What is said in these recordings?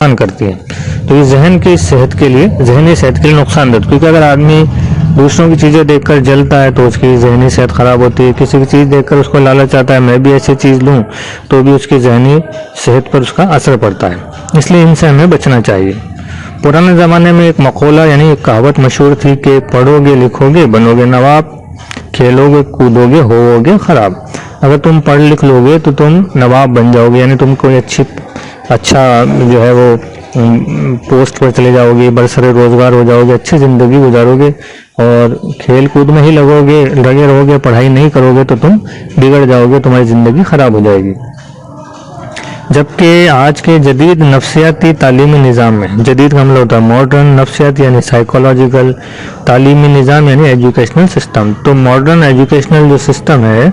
نقصان کرتی ہے. تو یہ ذہن کی صحت کے لیے، ذہنی صحت کے لیے نقصان دہ، کیونکہ اگر آدمی دوسروں کی چیزیں دیکھ کر جلتا ہے تو اس کی ذہنی صحت خراب ہوتی ہے. کسی کی چیز دیکھ کر اس کو لالچ آتا ہے میں بھی ایسی چیز لوں تو بھی اس کی ذہنی صحت پر اس کا اثر پڑتا ہے. اس لیے ان سے ہمیں بچنا چاہیے. پرانے زمانے میں ایک مقولہ یعنی ایک کہاوت مشہور تھی کہ پڑھو گے لکھو گے بنو گے نواب، کھیلو گے کودو گے ہوو گے خراب. اگر تم پڑھ لکھ لو گے تو تم نواب بن جاؤ گے، یعنی تم کوئی اچھا جو ہے وہ پوسٹ پر چلے جاؤ گے، برسر روزگار ہو جاؤ گے، اچھی زندگی گزارو گے. اور کھیل کود میں ہی لگے رہو گے، پڑھائی نہیں کرو گے تو تم بگڑ جاؤ گے، تمہاری زندگی خراب ہو جائے گی. جبکہ آج کے جدید نفسیاتی تعلیمی نظام میں، جدید کا مطلب ہوتا ہے ماڈرن، نفسیاتی یعنی سائیکولوجیکل، تعلیمی نظام یعنی ایجوکیشنل سسٹم. تو ماڈرن ایجوکیشنل جو سسٹم ہے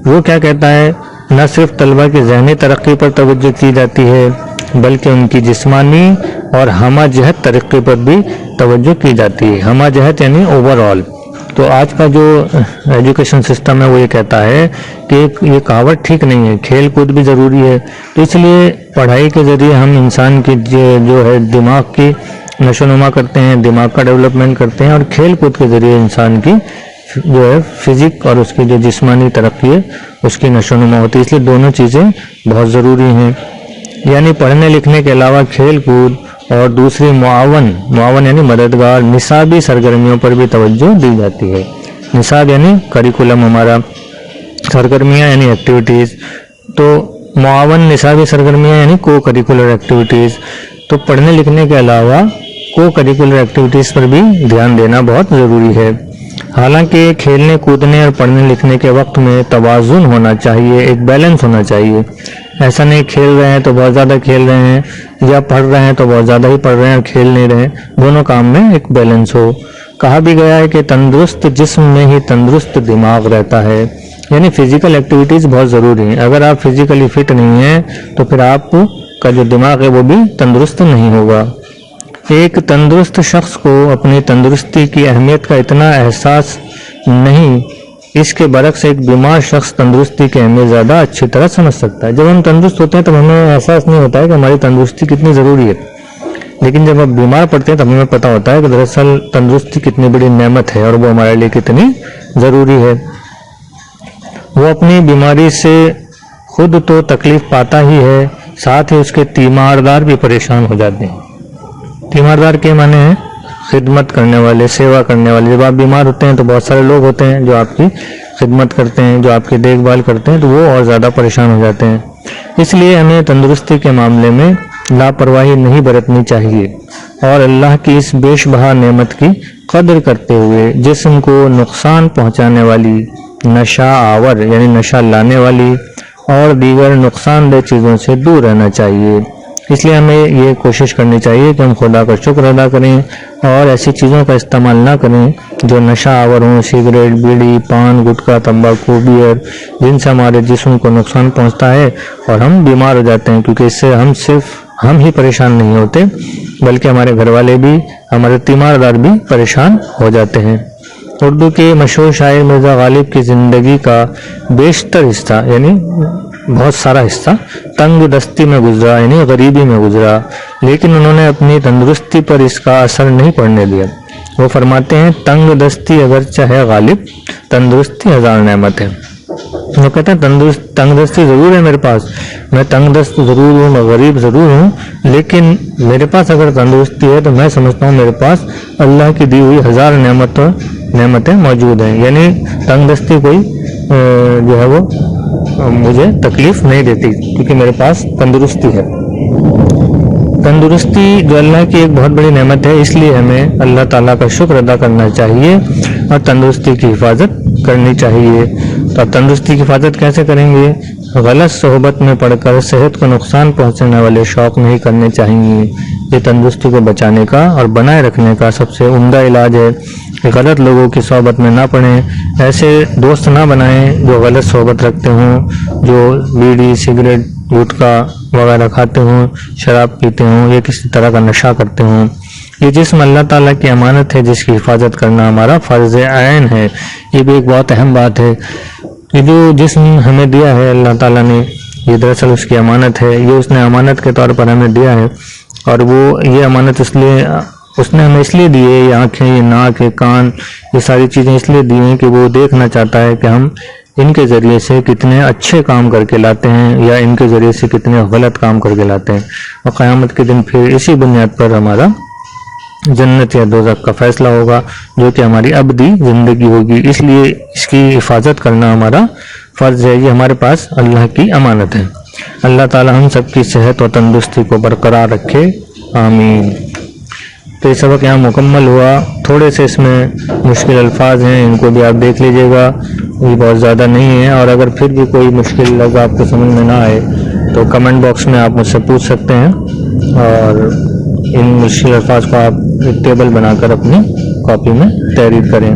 وہ کیا کہتا ہے، نہ صرف طلبہ کی ذہنی ترقی پر توجہ کی جاتی ہے بلکہ ان کی جسمانی اور ہمہ جہت ترقی پر بھی توجہ کی جاتی ہے. ہمہ جہت یعنی اوور آل. تو آج کا جو ایجوکیشن سسٹم ہے وہ یہ کہتا ہے کہ یہ کہاوت ٹھیک نہیں ہے، کھیل کود بھی ضروری ہے. تو اس لیے پڑھائی کے ذریعے ہم انسان کی جو ہے دماغ کی نشو و نما کرتے ہیں، دماغ کا ڈیولپمنٹ کرتے ہیں، اور کھیل کود کے ذریعے انسان کی جو ہے فزک اور اس کی جو جسمانی ترقی ہے اس کی نشو و نما ہوتی ہے. اس لیے دونوں چیزیں بہت ضروری ہیں. یعنی پڑھنے لکھنے کے علاوہ کھیل کود اور دوسری معاون یعنی مددگار نصابی سرگرمیوں پر بھی توجہ دی جاتی ہے. نصاب یعنی کریکولم، ہمارا سرگرمیاں یعنی ایکٹیویٹیز. تو معاون نصابی سرگرمیاں یعنی کو کریکولر ایکٹیویٹیز. تو پڑھنے لکھنے کے علاوہ کو کریکولر ایکٹیویٹیز پر بھی دھیان دینا بہت ضروری ہے. حالانکہ کھیلنے کودنے اور پڑھنے لکھنے کے وقت میں توازن ہونا چاہیے، ایک بیلنس ہونا چاہیے. ایسا نہیں کھیل رہے ہیں تو بہت زیادہ کھیل رہے ہیں، یا پڑھ رہے ہیں تو بہت زیادہ ہی پڑھ رہے ہیں اور کھیل نہیں رہے. دونوں کام میں ایک بیلنس ہو. کہا بھی گیا ہے کہ تندرست جسم میں ہی تندرست دماغ رہتا ہے. یعنی فزیکل ایکٹیویٹیز بہت ضروری ہیں. اگر آپ فزیکلی فٹ نہیں ہیں تو پھر آپ کا جو دماغ ہے وہ بھی تندرست نہیں ہوگا. ایک تندرست شخص کو اپنی تندرستی کی اہمیت کا اتنا احساس نہیں، اس کے برعکس ایک بیمار شخص تندرستی کی اہمیت زیادہ اچھی طرح سمجھ سکتا ہے. جب ہم تندرست ہوتے ہیں تب ہمیں احساس نہیں ہوتا ہے کہ ہماری تندرستی کتنی ضروری ہے، لیکن جب ہم بیمار پڑتے ہیں تب ہمیں پتہ ہوتا ہے کہ دراصل تندرستی کتنی بڑی نعمت ہے اور وہ ہمارے لیے کتنی ضروری ہے. وہ اپنی بیماری سے خود تو تکلیف پاتا ہی ہے، ساتھ ہی اس کے تیماردار بھی پریشان ہو جاتے ہیں. تیماردار کے معنی ہیں خدمت کرنے والے، سیوا کرنے والے. جب آپ بیمار ہوتے ہیں تو بہت سارے لوگ ہوتے ہیں جو آپ کی خدمت کرتے ہیں، جو آپ کی دیکھ بھال کرتے ہیں، تو وہ اور زیادہ پریشان ہو جاتے ہیں. اس لیے ہمیں تندرستی کے معاملے میں لاپرواہی نہیں برتنی چاہیے اور اللہ کی اس بیش بہا نعمت کی قدر کرتے ہوئے جسم کو نقصان پہنچانے والی، نشہ آور یعنی نشہ لانے والی اور دیگر نقصان دہ چیزوں سے دور رہنا چاہیے. اس لیے ہمیں یہ کوشش کرنی چاہیے کہ ہم خدا کا شکر ادا کریں اور ایسی چیزوں کا استعمال نہ کریں جو نشہ آور ہوں، سگریٹ، بیڑی، پان، گٹکا، تمباکو، بیئر، جن سے ہمارے جسم کو نقصان پہنچتا ہے اور ہم بیمار ہو جاتے ہیں. کیونکہ اس سے صرف ہم ہی پریشان نہیں ہوتے بلکہ ہمارے گھر والے بھی، ہمارے تیماردار بھی پریشان ہو جاتے ہیں. اردو کے مشہور شاعر مرزا غالب کی زندگی کا بیشتر حصہ یعنی بہت سارا حصہ تنگ دستی میں گزرا، یعنی غریبی میں گزرا، لیکن انہوں نے اپنی تندرستی پر اس کا اثر نہیں پڑنے دیا. وہ فرماتے ہیں تنگ دستی اگرچہ ہے غالب، تندرستی ہزار نعمت ہے. وہ کہتے ہیں تنگ دستی ضرور ہے میرے پاس، میں تنگ دست ضرور ہوں، میں غریب ضرور ہوں، لیکن میرے پاس اگر تندرستی ہے تو میں سمجھتا ہوں میرے پاس اللہ کی دی ہوئی ہزار نعمتیں موجود ہیں. یعنی تنگ دستی کوئی جو ہے وہ مجھے تکلیف نہیں دیتی کیونکہ میرے پاس تندرستی ہے. تندرستی جو اللہ کی ایک بہت بڑی نعمت ہے، اس لیے ہمیں اللہ تعالیٰ کا شکر ادا کرنا چاہیے اور تندرستی کی حفاظت کرنی چاہیے. تو آپ تندرستی کی حفاظت کیسے کریں گے؟ غلط صحبت میں پڑھ کر صحت کو نقصان پہنچانے والے شوق نہیں کرنے چاہیے. یہ تندرستی کو بچانے کا اور بنائے رکھنے کا سب سے عمدہ علاج ہے. غلط لوگوں کی صحبت میں نہ پڑیں، ایسے دوست نہ بنائیں جو غلط صحبت رکھتے ہوں، جو بیڑی، سگریٹ، گٹکا وغیرہ کھاتے ہوں، شراب پیتے ہوں یا کسی طرح کا نشہ کرتے ہوں. یہ جسم اللہ تعالیٰ کی امانت ہے جس کی حفاظت کرنا ہمارا فرض عین ہے. یہ بھی ایک بہت اہم بات ہے. یہ جو جسم ہمیں دیا ہے اللہ تعالیٰ نے، یہ دراصل اس کی امانت ہے. یہ اس نے امانت کے طور پر ہمیں دیا ہے اور وہ یہ امانت اس نے ہمیں اس لیے دی ہے، یہ آنکھیں، یہ ناک، یہ کان، یہ ساری چیزیں اس لیے دی ہیں کہ وہ دیکھنا چاہتا ہے کہ ہم ان کے ذریعے سے کتنے اچھے کام کر کے لاتے ہیں یا ان کے ذریعے سے کتنے غلط کام کر کے لاتے ہیں، اور قیامت کے دن پھر اسی بنیاد پر ہمارا جنت یا دوزخ کا فیصلہ ہوگا، جو کہ ہماری ابدی زندگی ہوگی۔ اس لیے اس کی حفاظت کرنا ہمارا فرض ہے، یہ ہمارے پاس اللہ کی امانت ہے۔ اللہ تعالی ہم سب کی صحت و تندرستی کو برقرار رکھے، آمین۔ تو یہ سبق یہاں مکمل ہوا۔ تھوڑے سے اس میں مشکل الفاظ ہیں، ان کو بھی آپ دیکھ لیجیے گا، یہ بہت زیادہ نہیں ہے، اور اگر پھر بھی کوئی مشکل لفظ آپ کو سمجھ میں نہ آئے تو کمنٹ باکس میں آپ مجھ سے پوچھ سکتے ہیں، اور ان مشکل الفاظ کو آپ ایک ٹیبل بنا کر اپنی کاپی میں تحریر کریں۔